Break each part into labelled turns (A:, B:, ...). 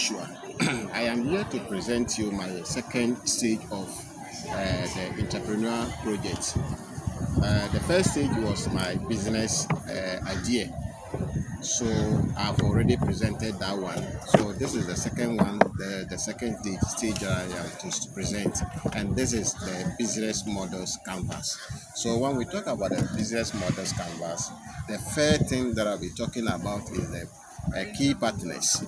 A: Joshua. I am here to present you my second stage of the entrepreneur project. The first stage was my business idea. So I've already presented that one. So this is the second one, the second stage that I am to present. And this is the business models canvas. So when we talk about the business models canvas, the first thing that I'll be talking about is the key partners.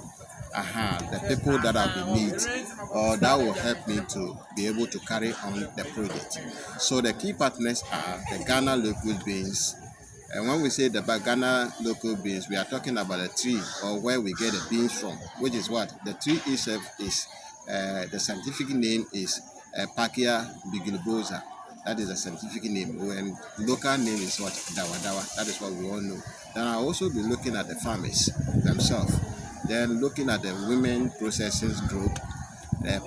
A: The people that I will meet or that will help me to be able to carry on the project. So the key partners are the Ghana local beans. And when we say the Ghana local beans, we are talking about a tree or where we get the beans from, which is what? The tree itself is, the scientific name is Pachyia bigilosa. That is a scientific name. And local name is what? Dawa dawa. That is what we all know. Then I'll also be looking at the farmers themselves. Then looking at the women processing group,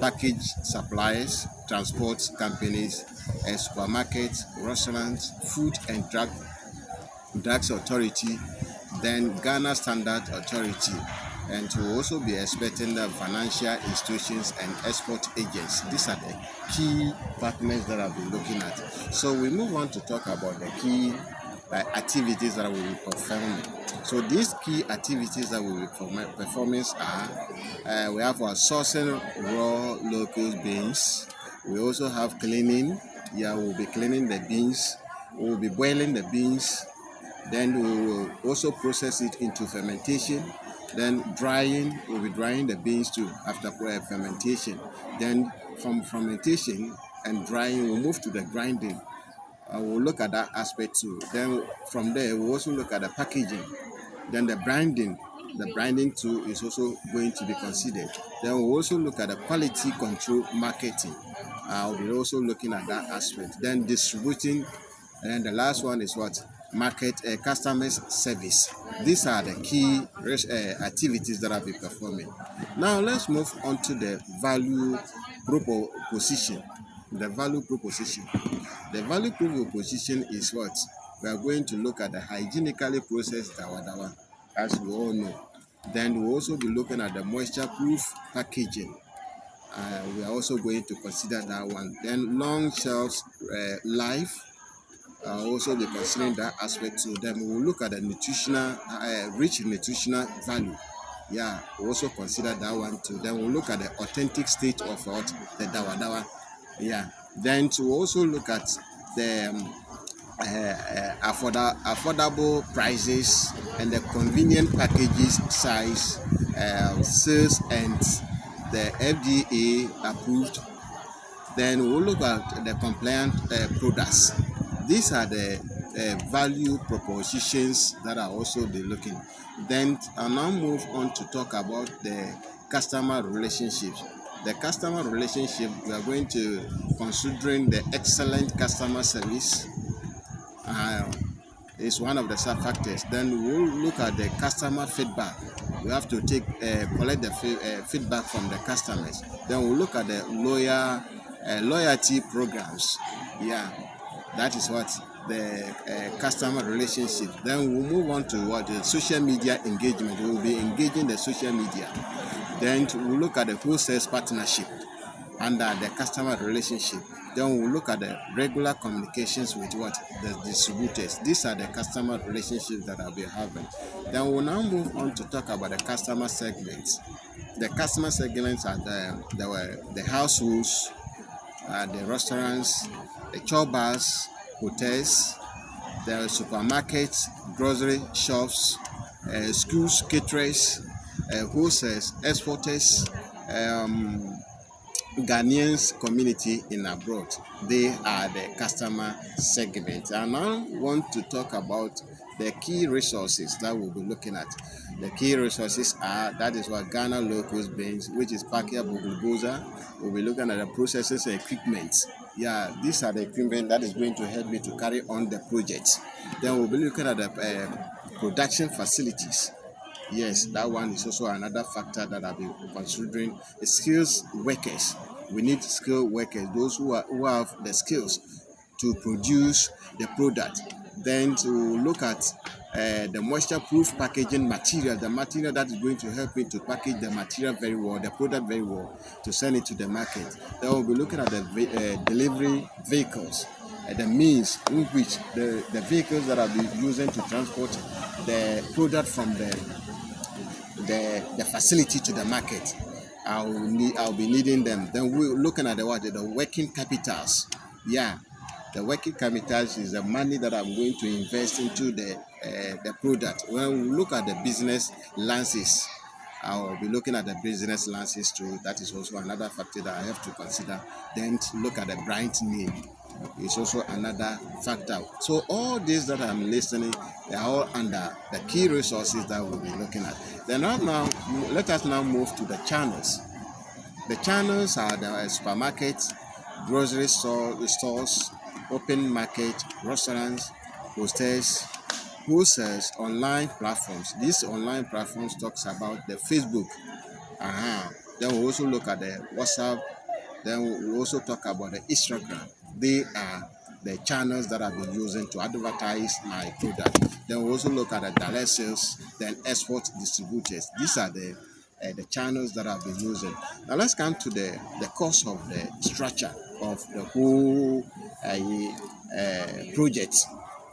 A: package suppliers, transport companies, supermarkets, restaurants, food and drugs authority, then Ghana Standard Authority, and to also be expecting the financial institutions and export agents. These are the key partners that I've been looking at. So we move on to talk about the key activities that we will be performing. So these key activities that we will be performing are, we have our sourcing raw local beans. We also have cleaning. We'll be cleaning the beans. We'll be boiling the beans. Then we will also process it into fermentation. Then drying, we'll be drying the beans too after fermentation. Then from fermentation and drying, we'll move to the grinding. We'll look at that aspect too. Then from there, we'll also look at the packaging. Then the branding. The branding too is also going to be considered. Then we'll also look at the quality control marketing. We'll be also looking at that aspect. Then distributing. And then the last one is what? Market customers service. These are the key activities that I'll be performing. Now let's move on to the value proposition. The value proposition. The value proposition is what? We are going to look at the hygienically processed dawa, as we all know. Then we'll also be looking at the moisture-proof packaging. We are also going to consider that one. Then long shelf life. Also be considering that aspect too. Then we will look at the nutritional, rich nutritional value. We'll also consider that one too. Then we'll look at the authentic state of what? The dawa. Then to also look at the affordable prices and the convenient packages size, sales and the FDA approved. Then we'll look at the compliant products. These are the value propositions that I also be looking. Then I'll now move on to talk about the customer relationships. The customer relationship, we are going to considering the excellent customer service is one of the sub factors. Then we'll look at the customer feedback. We have to collect the feedback from the customers. Then we'll look at the loyalty programs. That is what the customer relationship. Then we'll move on to what the social media engagement. We'll be engaging the social media. Then we'll look at the wholesale partnership under the customer relationship. Then we'll look at the regular communications with what? The distributors. These are the customer relationships that I'll be having. Then we'll now move on to talk about the customer segments. The customer segments are the households, the restaurants, the chop bars, hotels, the supermarkets, grocery shops, schools, caterers, wholesalers, exporters, Ghanaians community in abroad. They are the customer segment. I now want to talk about the key resources that we'll be looking at. The key resources are, that is what Ghana local beans, which is Pachyia bigilosa. We'll be looking at the processes and equipment. These are the equipment that is going to help me to carry on the project. Then we'll be looking at the production facilities. Yes, that one is also another factor that I'll be considering. The skills workers. We need skilled workers, those who have the skills to produce the product. then to look at the moisture-proof packaging material, the material that is going to help me to package the material very well, the product very well, to send it to the market. Then we'll be looking at the delivery vehicles, the means in which the vehicles that I'll be using to transport the product from the facility to the market. I'll be needing them. Then we're looking at the working capitals. Yeah, the working capitals is the money that I'm going to invest into the product. When we look at the business lances, I'll be looking at the business lances too. That is also another factor that I have to consider. Then to look at the brand name is also another factor. So all these that I'm listening, they are all under the key resources that we'll be looking at. Then now, let us now move to the channels. The channels are the supermarkets, grocery stores, open market, restaurants, hotels, wholesales, online platforms. These online platforms talks about the Facebook. Then we also look at the WhatsApp. Then we also talk about the Instagram. They are the channels that I've been using to advertise my product. Then we also look at the direct sales, then export distributors. These are the channels that I've been using. Now let's come to the cost of the structure of the whole project.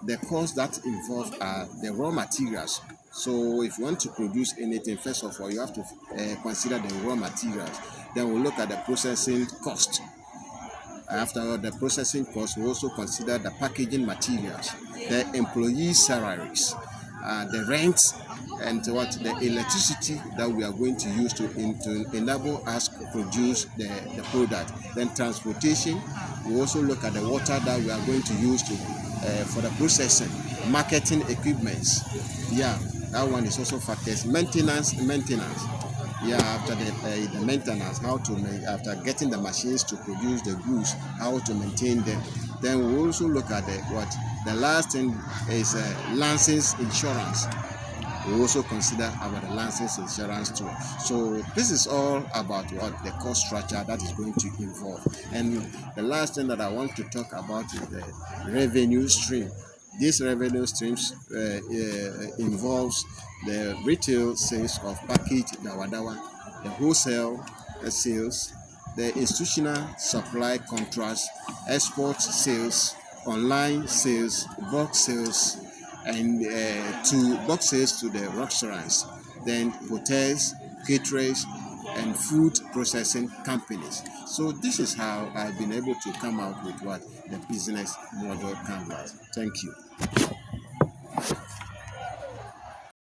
A: The costs that involve are the raw materials. So if you want to produce anything, first of all, you have to consider the raw materials. Then we'll look at the processing cost. After the processing cost, we also consider the packaging materials, the employee salaries, the rent, and the electricity that we are going to use to enable us to produce the product. Then transportation, we also look at the water that we are going to use for the processing, marketing equipments. Yeah, that one is also factors. Maintenance. Yeah, after the maintenance, how to after getting the machines to produce the goods, how to maintain them. Then we also look at the last thing is license insurance. We also consider about the license insurance too. So this is all about the cost structure that is going to involve. And the last thing that I want to talk about is the revenue stream. These revenue streams involves the retail sales of packaged dawa, the wholesale sales, the institutional supply contracts, export sales, online sales, bulk sales, and to box sales to the restaurants, then hotels, caterers, and food processing companies. So this is how I've been able to come out with the business model canvas. Thank you.